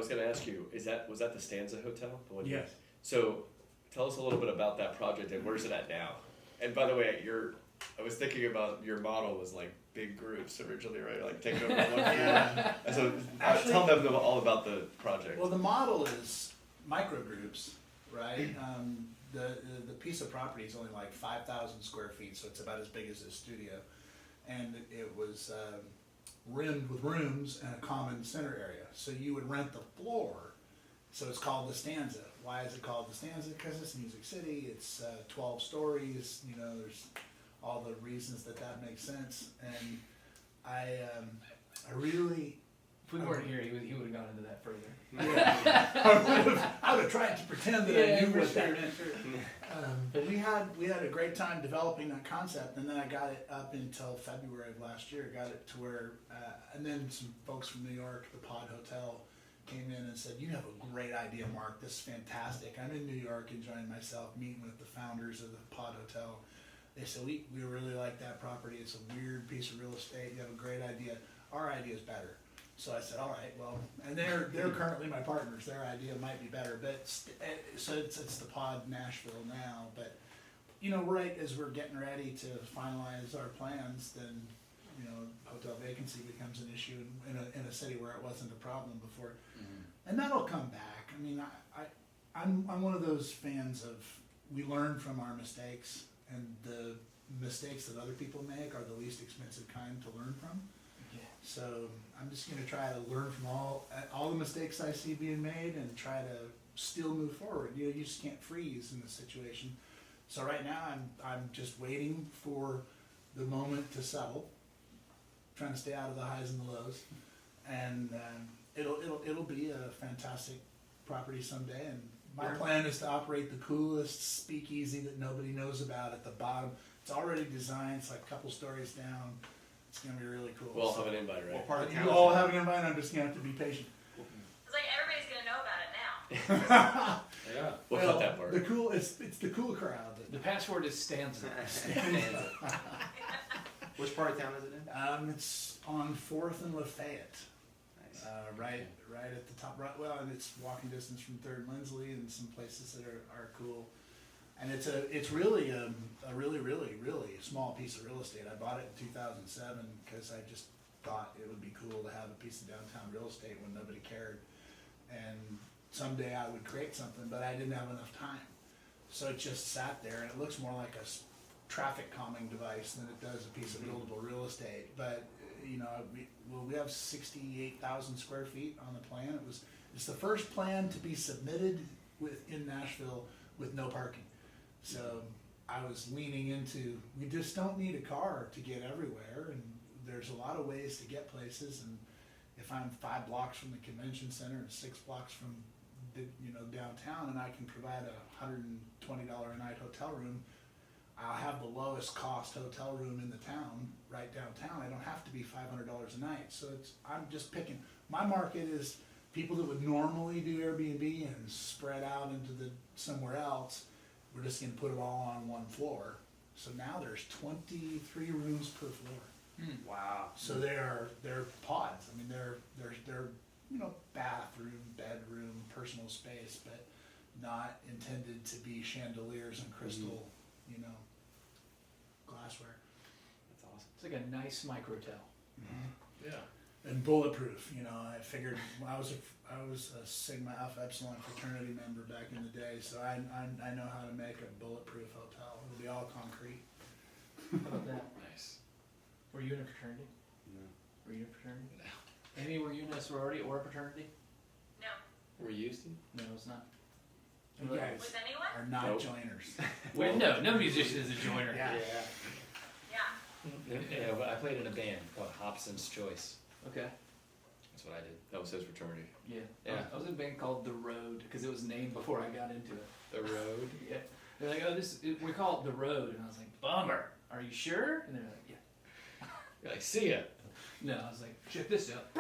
was going to ask you, was that the Stanza Hotel? The one Yes. So, tell us a little bit about that project and where's it at now? And by the way, I was thinking about your model was like big groups originally, right? Like taking over one floor. Yeah. And so, Actually, tell them all about the project. Well, the model is micro groups, right? The piece of property is only like 5,000 square feet, so it's about as big as this studio. And it was rimmed with rooms and a common center area. So you would rent the floor. So it's called the Stanza. Why is it called the Stanza? Because it's Music City. It's 12 stories. You know, there's all the reasons that makes sense. And I really. If we weren't here, he would have gone into that further. Yeah. I would have tried to pretend that I knew what that meant. Sure. But we had a great time developing that concept, and then I got it up until February of last year. Got it to where, and then some folks from New York, the Pod Hotel, came in and said, "You have a great idea, Mark. This is fantastic. I'm in New York enjoying myself, meeting with the founders of the Pod Hotel." They said, "We really like that property. It's a weird piece of real estate. You have a great idea. Our idea is better." So I said, all right, well, and they're currently my partners. Their idea might be better, but so it's the Pod Nashville now. But you know, right as we're getting ready to finalize our plans, then you know, hotel vacancy becomes an issue in a city where it wasn't a problem before, and that'll come back. I mean, I'm one of those fans of we learn from our mistakes, and the mistakes that other people make are the least expensive kind to learn from. So I'm just going to try to learn from all the mistakes I see being made and try to still move forward. You know, you just can't freeze in this situation. So right now I'm just waiting for the moment to settle, trying to stay out of the highs and the lows, and it'll be a fantastic property someday. And my plan is to operate the coolest speakeasy that nobody knows about at the bottom. It's already designed. It's like a couple stories down. It's going to be really cool. We'll all have an invite, right? What part of town? You all have an invite. I'm just going to have to be patient. It's like everybody's gonna know about it now. Yeah. We'll cut that part. The cool, it's the cool crowd. The password is Stanza. Which part of town is it in? It's on 4th and Lafayette. Nice. Right at the top. Right, well, and it's walking distance from 3rd and Lindsley and some places that are cool. And it's really a really small piece of real estate. I bought it in 2007 because I just thought it would be cool to have a piece of downtown real estate when nobody cared. And someday I would create something, but I didn't have enough time. So it just sat there, and it looks more like a traffic calming device than it does a piece of buildable real estate. But you know, we have 68,000 square feet on the plan. It's the first plan to be submitted in Nashville with no parking. So I was leaning into, we just don't need a car to get everywhere, and there's a lot of ways to get places. And if I'm 5 blocks from the convention center and 6 blocks from downtown, and I can provide a $120 a night hotel room, I'll have the lowest cost hotel room in the town, right downtown. I don't have to be $500 a night. So I'm just picking. My market is people that would normally do Airbnb and spread out into somewhere else. We're just going to put it all on one floor. So now there's 23 rooms per floor. Wow. So they're pods. I mean, they're bathroom, bedroom, personal space, but not intended to be chandeliers and crystal, glassware. That's awesome. It's like a nice microtel. Yeah. And bulletproof. I figured I was a Sigma Alpha Epsilon fraternity member back in the day, so I know how to make a bulletproof hotel. It'll be all concrete. How about that? Nice. Were you in a fraternity? No. Were you in a fraternity? No. Amy, were you in a sorority or a fraternity? No. Were you used to? No, it's not. You guys With anyone? are not Nope. joiners. Well, no musician is a joiner. Yeah. Yeah. Yeah, but I played in a band called Hobson's Choice. Okay. That's what I did. That was his fraternity. Yeah. Yeah. I was in a band called The Road because it was named before I got into it. The Road. Yeah. They're like, we call it The Road, and I was like, bummer. Are you sure? And they're like, yeah. You're like, see ya. No, I was like, check this out.